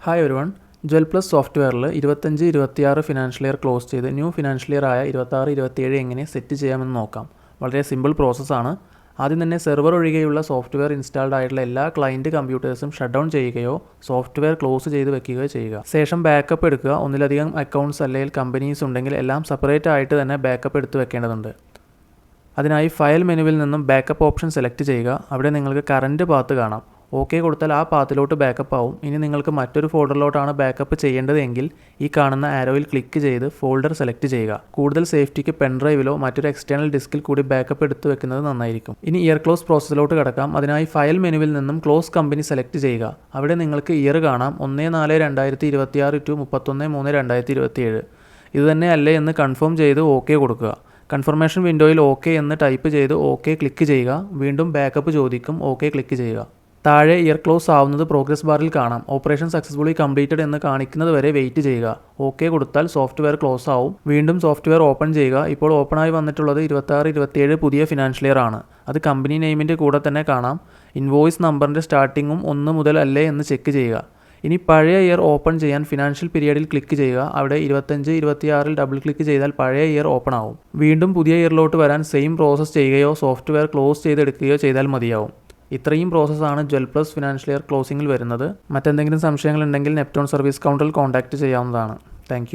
Hi everyone, jewel plus സോഫ്റ്റ്വെയറിൽ 25-26 financial year close ചെയ്ത് new financial year ആയ 26-27 എങ്ങനെ സെറ്റ് ചെയ്യാമെന്ന് നോക്കാം. വളരെ സിമ്പിൾ പ്രോസസ്സാണ്. ആദ്യം തന്നെ സെർവർ ഒഴികെയുള്ള സോഫ്റ്റ്വെയർ ഇൻസ്റ്റാൾഡ് ആയിട്ടുള്ള എല്ലാ ക്ലയൻറ്റ് കമ്പ്യൂട്ടേഴ്സും ഷട്ട് ഡൗൺ ചെയ്യുകയോ സോഫ്റ്റ്വെയർ ക്ലോസ് ചെയ്ത് വെക്കുകയോ ചെയ്യുക. ശേഷം ബാക്കപ്പ് എടുക്കുക. ഒന്നിലധികം അക്കൗണ്ട്സ് അല്ലെങ്കിൽ കമ്പനീസ് ഉണ്ടെങ്കിൽ എല്ലാം സെപ്പറേറ്റ് ആയിട്ട് തന്നെ ബാക്കപ്പ് എടുത്ത് വെക്കേണ്ടതുണ്ട്. അതിനായി ഫയൽ മെനുവിൽ നിന്നും ബാക്കപ്പ് ഓപ്ഷൻ സെലക്ട് ചെയ്യുക. അവിടെ നിങ്ങൾക്ക് കറൻറ്റ് പാത്ത് കാണാം. ഓക്കെ കൊടുത്താൽ ആ പാത്തിലോട്ട് ബാക്കപ്പ് ആവും. ഇനി നിങ്ങൾക്ക് മറ്റൊരു ഫോൾഡറിലോട്ടാണ് ബാക്കപ്പ് ചെയ്യേണ്ടതെങ്കിൽ ഈ കാണുന്ന ആരോയിൽ ക്ലിക്ക് ചെയ്ത് ഫോൾഡർ സെലക്ട് ചെയ്യുക. കൂടുതൽ സേഫ്റ്റിക്ക് പെൻഡ്രൈവിലോ മറ്റൊരു എക്സ്റ്റേണൽ ഡിസ്കിൽ കൂടി ബാക്കപ്പ് എടുത്ത് വെക്കുന്നത് നന്നായിരിക്കും. ഇനി ഇയർ ക്ലോസ് പ്രോസസ്സിലോട്ട് കടക്കാം. അതിനായി ഫയൽ മെനുവിൽ നിന്നും ക്ലോസ് കമ്പനി സെലക്ട് ചെയ്യുക. അവിടെ നിങ്ങൾക്ക് ഇയർ കാണാം 1/4/2026 to 31/3/2027. ഇത് തന്നെ അല്ലേ എന്ന് കൺഫേം ചെയ്ത് ഓക്കെ കൊടുക്കുക. കൺഫർമേഷൻ വിൻഡോയിൽ ഓക്കെ എന്ന് ടൈപ്പ് ചെയ്ത് ഓക്കെ ക്ലിക്ക് ചെയ്യുക. വീണ്ടും ബാക്കപ്പ് ചോദിക്കും. ഓക്കെ ക്ലിക്ക് ചെയ്യുക. താഴെ ഇയർ ക്ലോസ് ആവുന്നത് പ്രോഗ്രസ് ബാറിൽ കാണാം. ഓപ്പറേഷൻ സക്സസ്ഫുള്ളി കംപ്ലീറ്റഡ് എന്ന് കാണിക്കുന്നത് വരെ വെയിറ്റ് ചെയ്യുക. ഓക്കെ കൊടുത്താൽ സോഫ്റ്റ്വെയർ ക്ലോസ് ആവും. വീണ്ടും സോഫ്റ്റ്വെയർ ഓപ്പൺ ചെയ്യുക. ഇപ്പോൾ ഓപ്പണായി വന്നിട്ടുള്ളത് 26-27 പുതിയ ഫിനാൻഷ്യൽ ഇയർ ആണ്. അത് കമ്പനി നെയിമിൻ്റെ കൂടെ തന്നെ കാണാം. ഇൻവോയ്സ് നമ്പറിൻ്റെ സ്റ്റാർട്ടിങ്ങും 1 മുതൽ അല്ലേ എന്ന് ചെക്ക് ചെയ്യുക. ഇനി പഴയ ഇയർ ഓപ്പൺ ചെയ്യാൻ ഫിനാൻഷ്യൽ പീരിയഡിൽ ക്ലിക്ക് ചെയ്യുക. അവിടെ 25-26 ഡബിൾ ക്ലിക്ക് ചെയ്താൽ പഴയ ഇയർ ഓപ്പൺ ആവും. വീണ്ടും പുതിയ ഇയറിലോട്ട് വരാൻ സെയിം പ്രോസസ്സ് ചെയ്യുകയോ സോഫ്റ്റ്വെയർ ക്ലോസ് ചെയ്തെടുക്കുകയോ ചെയ്താൽ മതിയാവും. ഇത്രയും പ്രോസസ്സാണ് ജ്വൽ പ്ലസ് ഫിനാൻഷ്യൽ ഇയർ ക്ലോസിംഗിൽ വരുന്നത്. മറ്റെന്തെങ്കിലും സംശയങ്ങളുണ്ടെങ്കിൽ നെപ്റ്റോൺ സർവീസ് കൗണ്ടറിൽ കോൺടാക്റ്റ് ചെയ്യാവുന്നതാണ്. താങ്ക്